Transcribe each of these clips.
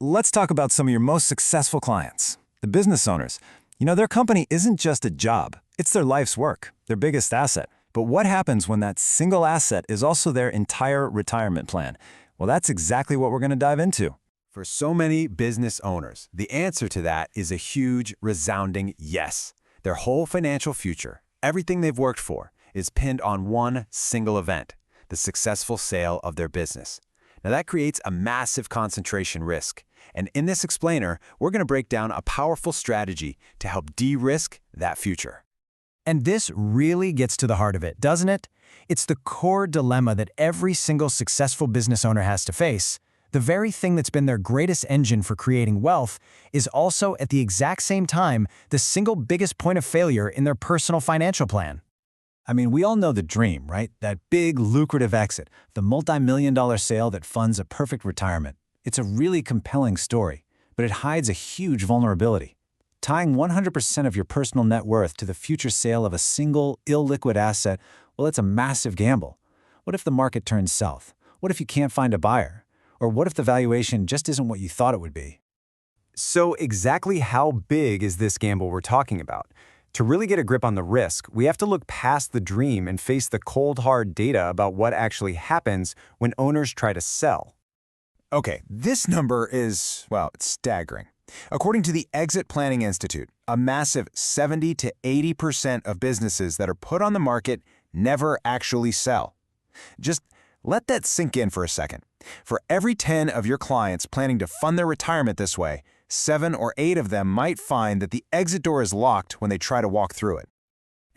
let's talk about some of your most successful clients, the business owners. Their company isn't just a job, it's their life's work, their biggest asset. But what happens when that single asset is also their entire retirement plan? Well, that's exactly what we're going to dive into. For so many business owners, the answer to that is a huge, resounding yes. Their whole financial future, everything they've worked for, is pinned on one single event, the successful sale of their business. Now that creates a massive concentration risk. And in this explainer, we're going to break down a powerful strategy to help de-risk that future. And this really gets to the heart of it, doesn't it? It's the core dilemma that every single successful business owner has to face. The very thing that's been their greatest engine for creating wealth is also, at the exact same time, the single biggest point of failure in their personal financial plan. I mean, we all know the dream, right? That big, lucrative exit, the multi-million-dollar sale that funds a perfect retirement. It's a really compelling story, but it hides a huge vulnerability. Tying 100% of your personal net worth to the future sale of a single, illiquid asset, well, it's a massive gamble. What if the market turns south? What if you can't find a buyer? Or what if the valuation just isn't what you thought it would be? So exactly how big is this gamble we're talking about? To really get a grip on the risk, we have to look past the dream and face the cold, hard data about what actually happens when owners try to sell. Okay, this number is, well, it's staggering. According to the Exit Planning Institute, a massive 70 to 80% of businesses that are put on the market never actually sell. Just let that sink in for a second. For every 10 of your clients planning to fund their retirement this way, 7 or 8 of them might find that the exit door is locked when they try to walk through it.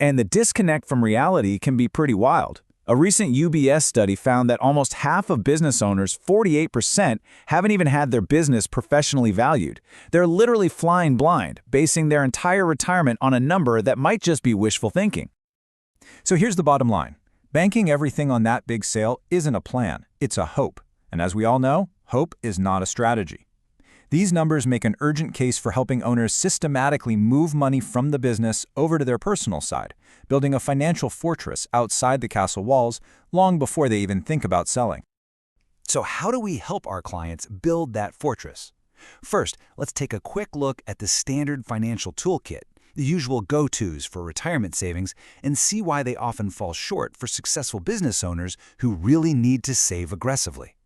And the disconnect from reality can be pretty wild. A recent UBS study found that almost half of business owners, 48%, haven't even had their business professionally valued. They're literally flying blind, basing their entire retirement on a number that might just be wishful thinking. So here's the bottom line. Banking everything on that big sale isn't a plan, it's a hope. And as we all know, hope is not a strategy. These numbers make an urgent case for helping owners systematically move money from the business over to their personal side, building a financial fortress outside the castle walls long before they even think about selling. So how do we help our clients build that fortress? First, let's take a quick look at the standard financial toolkit, the usual go-tos for retirement savings, and see why they often fall short for successful business owners who really need to save aggressively.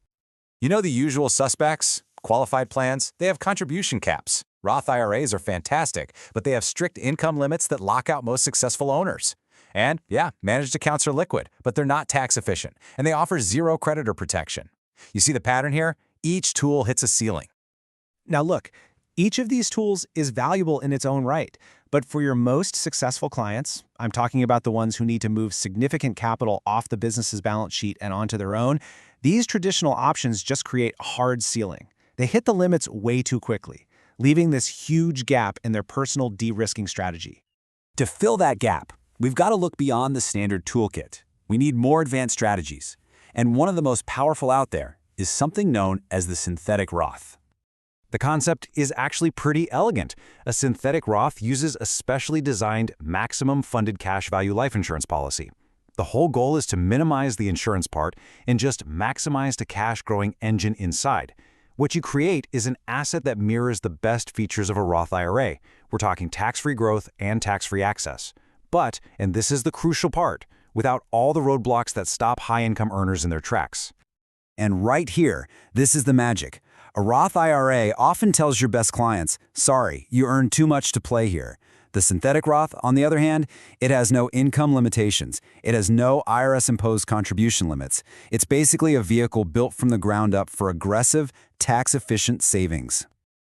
You know the usual suspects? Qualified plans, they have contribution caps. Roth IRAs are fantastic, but they have strict income limits that lock out most successful owners. And yeah, managed accounts are liquid, but they're not tax efficient, and they offer zero creditor protection. You see the pattern here? Each tool hits a ceiling. Now look, each of these tools is valuable in its own right, but for your most successful clients, I'm talking about the ones who need to move significant capital off the business's balance sheet and onto their own, these traditional options just create a hard ceiling. They hit the limits way too quickly, leaving this huge gap in their personal de-risking strategy. To fill that gap, we've got to look beyond the standard toolkit. We need more advanced strategies. And one of the most powerful out there is something known as the Synthetic Roth. The concept is actually pretty elegant. A Synthetic Roth uses a specially designed maximum funded cash value life insurance policy. The whole goal is to minimize the insurance part and just maximize the cash-growing engine inside. What you create is an asset that mirrors the best features of a Roth IRA. We're talking tax-free growth and tax-free access. But, and this is the crucial part, without all the roadblocks that stop high-income earners in their tracks. And right here, this is the magic. A Roth IRA often tells your best clients, sorry, you earn too much to play here. The Synthetic Roth, on the other hand, it has no income limitations. It has no IRS-imposed contribution limits. It's basically a vehicle built from the ground up for aggressive, tax-efficient savings.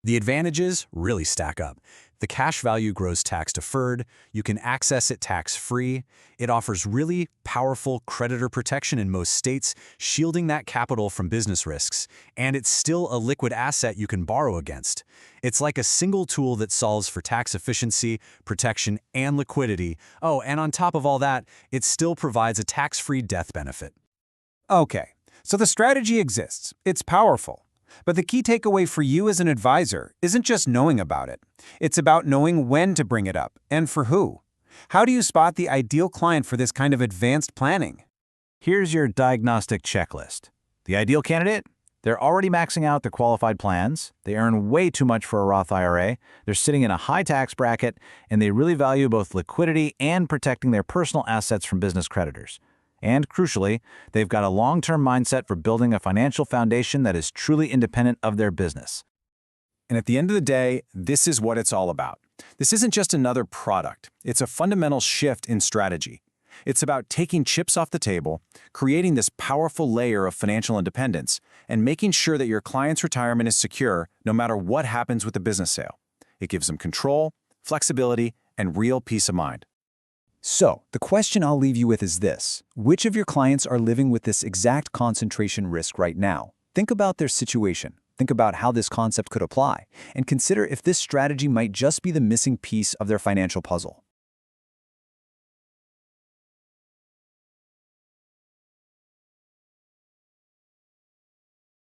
The advantages really stack up. The cash value grows tax-deferred, you can access it tax-free, it offers really powerful creditor protection in most states, shielding that capital from business risks, and it's still a liquid asset you can borrow against. It's like a single tool that solves for tax efficiency, protection, and liquidity. Oh, and on top of all that, it still provides a tax-free death benefit. Okay, so the strategy exists. It's powerful. But the key takeaway for you as an advisor isn't just knowing about it. It's about knowing when to bring it up and for who. How do you spot the ideal client for this kind of advanced planning? Here's your diagnostic checklist. The ideal candidate? They're already maxing out their qualified plans, they earn way too much for a Roth IRA, they're sitting in a high tax bracket, and they really value both liquidity and protecting their personal assets from business creditors. And crucially, they've got a long-term mindset for building a financial foundation that is truly independent of their business. And at the end of the day, this is what it's all about. This isn't just another product. It's a fundamental shift in strategy. It's about taking chips off the table, creating this powerful layer of financial independence, and making sure that your client's retirement is secure no matter what happens with the business sale. It gives them control, flexibility, and real peace of mind. So, the question I'll leave you with is this. Which of your clients are living with this exact concentration risk right now? Think about their situation. Think about how this concept could apply, and consider if this strategy might just be the missing piece of their financial puzzle.